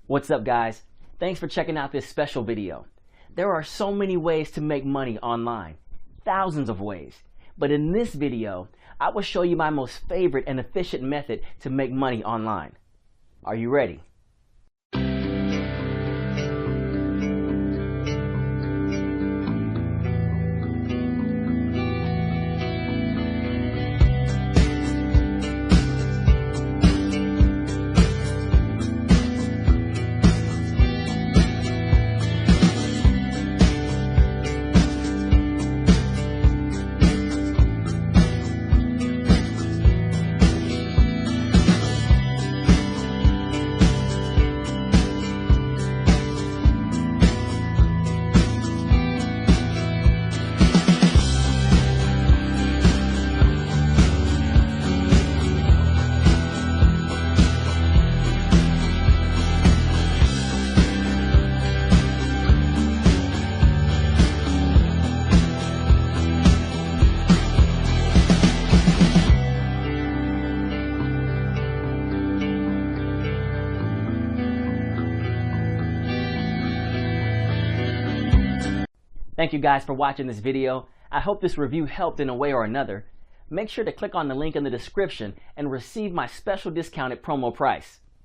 What's up, guys? Thanks for checking out this special video. There are so many ways to make money online, thousands of ways. But in this video, I will show you my most favorite and efficient method to make money online. Are you ready? Thank you guys for watching this video. I hope this review helped in a way or another. Make sure to click on the link in the description and receive my special discounted promo price.